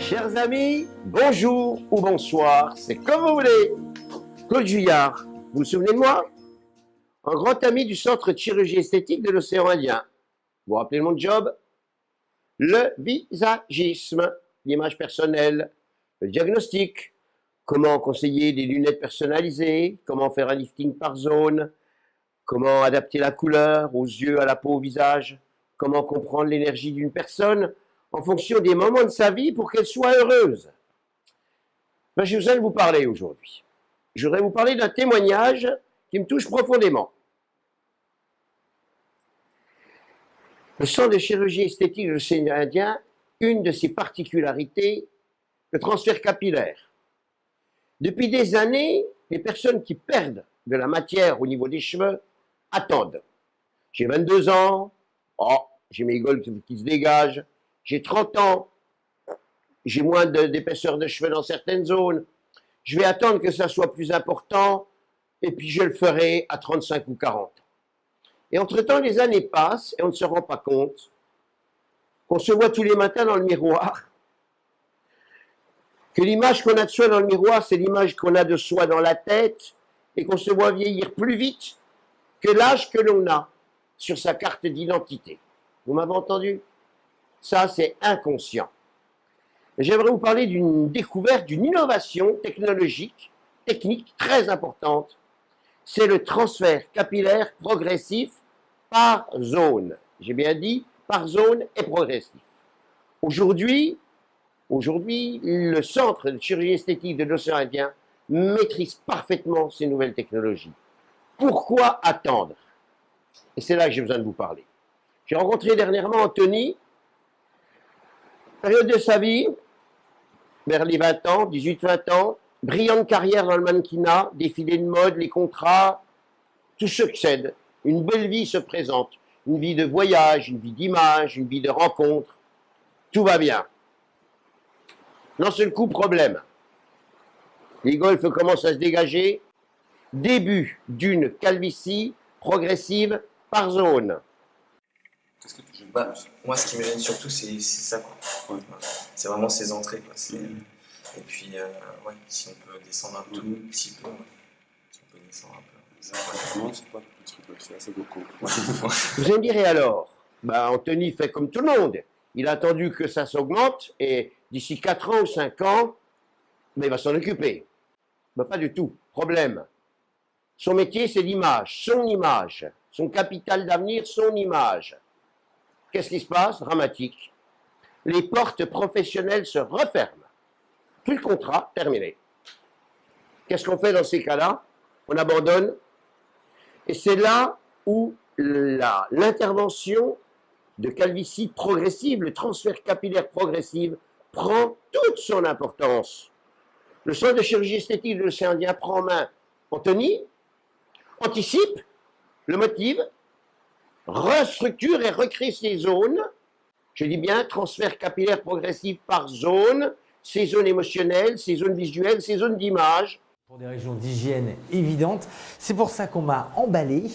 Chers amis, bonjour ou bonsoir, c'est comme vous voulez. Claude Juillard, vous vous souvenez de moi? Un grand ami du centre de chirurgie esthétique de l'océan Indien. Vous vous rappelez mon job? Le visagisme, l'image personnelle, le diagnostic, comment conseiller des lunettes personnalisées, comment faire un lifting par zone, comment adapter la couleur aux yeux, à la peau, au visage, comment comprendre l'énergie d'une personne en fonction des moments de sa vie pour qu'elle soit heureuse. Ben, je voudrais vous parler aujourd'hui. Je voudrais vous parler d'un témoignage qui me touche profondément. Le centre de chirurgie esthétique de l'océan Indien, une de ses particularités, le transfert capillaire. Depuis des années, les personnes qui perdent de la matière au niveau des cheveux attendent. J'ai 22 ans, j'ai mes gueules qui se dégagent, j'ai 30 ans, j'ai moins d'épaisseur de cheveux dans certaines zones, je vais attendre que ça soit plus important, et puis je le ferai à 35 ou 40 ans. Et entre-temps, les années passent, et on ne se rend pas compte qu'on se voit tous les matins dans le miroir, que l'image qu'on a de soi dans le miroir, c'est l'image qu'on a de soi dans la tête, et qu'on se voit vieillir plus vite que l'âge que l'on a sur sa carte d'identité. Vous m'avez entendu? Ça, c'est inconscient. J'aimerais vous parler d'une découverte, d'une innovation technologique, technique très importante. C'est le transfert capillaire progressif par zone. J'ai bien dit par zone et progressif. Aujourd'hui, le centre de chirurgie esthétique de l'océan Indien maîtrise parfaitement ces nouvelles technologies. Pourquoi attendre? Et c'est là que j'ai besoin de vous parler. J'ai rencontré dernièrement Anthony, période de sa vie, vers les 20 ans, 18-20 ans, brillante carrière dans le mannequinat, défilé de mode, les contrats, tout succède. Une belle vie se présente, une vie de voyage, une vie d'image, une vie de rencontre. Tout va bien. D'un seul coup, problème. Les golfs commencent à se dégager. Début d'une calvitie progressive par zone. Qu'est-ce que tu bah, moi, ce qui me gêne surtout, c'est ça, quoi. Ouais. C'est vraiment ces entrées, quoi. Et puis, ouais, si on peut descendre un tout petit peu, ouais. Si on peut descendre un peu. Exactement, c'est pas le truc, c'est assez beaucoup. Vous me direz alors, bah, Anthony fait comme tout le monde. Il a attendu que ça s'augmente et d'ici 4 ans ou 5 ans, mais il va s'en occuper. Bah, pas du tout. Problème. Son métier, c'est l'image, son image. Son capital d'avenir, son image. Qu'est-ce qui se passe? Dramatique. Les portes professionnelles se referment. Plus le contrat, terminé. Qu'est-ce qu'on fait dans ces cas-là? On abandonne. Et c'est là où l'intervention de calvitie progressive, le transfert capillaire progressif, prend toute son importance. Le centre de chirurgie esthétique de l'océan Indien prend en main Anthony, anticipe, le motive, restructure et recrée ces zones. Je dis bien transfert capillaire progressif par zone, ces zones émotionnelles, ces zones visuelles, ces zones d'image. Pour des régions d'hygiène évidentes, c'est pour ça qu'on m'a emballé,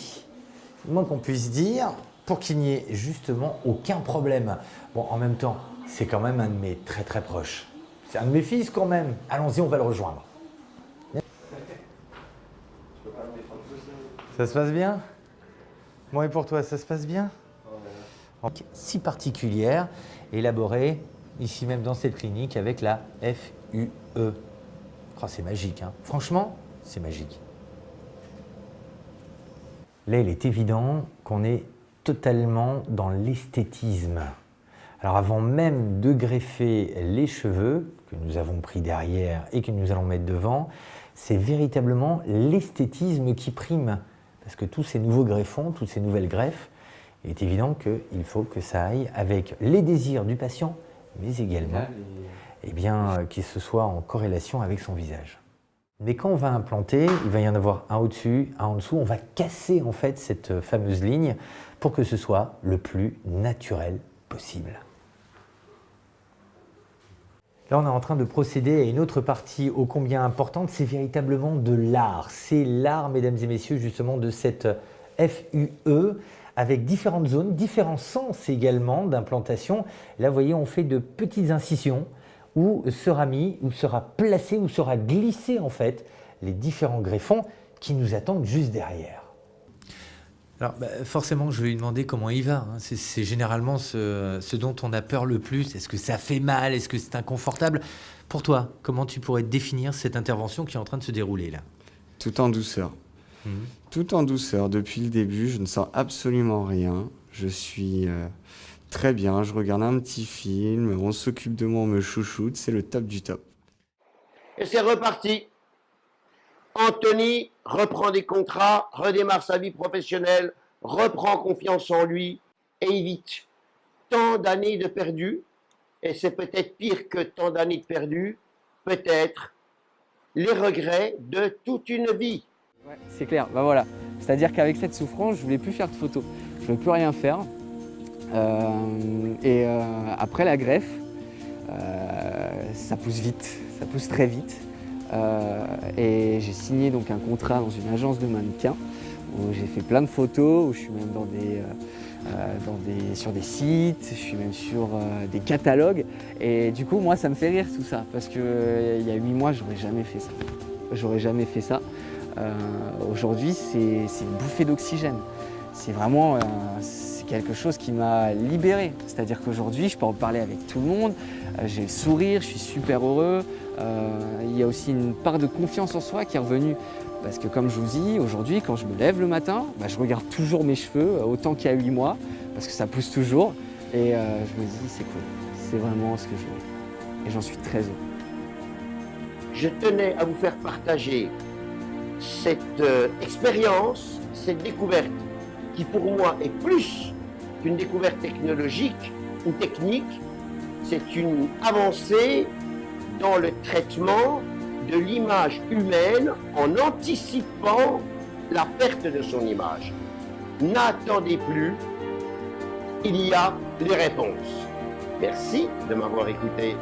le moins qu'on puisse dire, pour qu'il n'y ait justement aucun problème. Bon, en même temps, c'est quand même un de mes très très proches. C'est un de mes fils quand même. Allons-y, on va le rejoindre. Ça se passe bien? Bon, et pour toi, ça se passe bien? Si particulière, élaborée ici même dans cette clinique avec la FUE. Oh, c'est magique, hein. Franchement, c'est magique. Là, il est évident qu'on est totalement dans l'esthétisme. Alors avant même de greffer les cheveux, que nous avons pris derrière et que nous allons mettre devant, c'est véritablement l'esthétisme qui prime. Parce que tous ces nouveaux greffons, toutes ces nouvelles greffes, il est évident qu'il faut que ça aille avec les désirs du patient, mais également qu'il se soit en corrélation avec son visage. Mais quand on va implanter, il va y en avoir un au-dessus, un en dessous. On va casser en fait cette fameuse ligne pour que ce soit le plus naturel possible. Là, on est en train de procéder à une autre partie ô combien importante, c'est véritablement de l'art. C'est l'art, mesdames et messieurs, justement de cette FUE, avec différentes zones, différents sens également d'implantation. Là, vous voyez, on fait de petites incisions. où sera mis, où sera placé, où sera glissé en fait les différents greffons qui nous attendent juste derrière. Alors forcément, je vais lui demander comment il va. Hein. C'est généralement ce dont on a peur le plus. Est-ce que ça fait mal? Est-ce que c'est inconfortable? Pour toi, comment tu pourrais définir cette intervention qui est en train de se dérouler là? Tout en douceur. Tout en douceur. Depuis le début, je ne sens absolument rien. Je suis très bien. Je regarde un petit film. On s'occupe de moi, on me chouchoute. C'est le top du top. Et c'est reparti. Anthony reprend des contrats, redémarre sa vie professionnelle, reprend confiance en lui et évite tant d'années de perdu. Et c'est peut-être pire que tant d'années de perdu, peut-être les regrets de toute une vie. Ouais, c'est clair, bah voilà. C'est-à-dire qu'avec cette souffrance, je voulais plus faire de photos. Je voulais plus rien faire. Après la greffe, ça pousse vite, ça pousse très vite. Et j'ai signé donc un contrat dans une agence de mannequins où j'ai fait plein de photos, où je suis même sur des sites, je suis même sur des catalogues. Et du coup, moi, ça me fait rire tout ça, parce qu'il y a 8 mois, j'aurais jamais fait ça. J'aurais jamais fait ça. Aujourd'hui, c'est une bouffée d'oxygène. C'est vraiment c'est quelque chose qui m'a libéré. C'est-à-dire qu'aujourd'hui, je peux en parler avec tout le monde, j'ai le sourire, je suis super heureux. Il y a aussi une part de confiance en soi qui est revenue. Parce que comme je vous dis, aujourd'hui, quand je me lève le matin, je regarde toujours mes cheveux, autant qu'il y a 8 mois, parce que ça pousse toujours. Et je me dis, c'est cool, c'est vraiment ce que je veux. Et j'en suis très heureux. Je tenais à vous faire partager cette expérience, cette découverte, qui pour moi est plus qu'une découverte technologique ou technique, c'est une avancée dans le traitement de l'image humaine en anticipant la perte de son image. N'attendez plus, il y a les réponses. Merci de m'avoir écouté.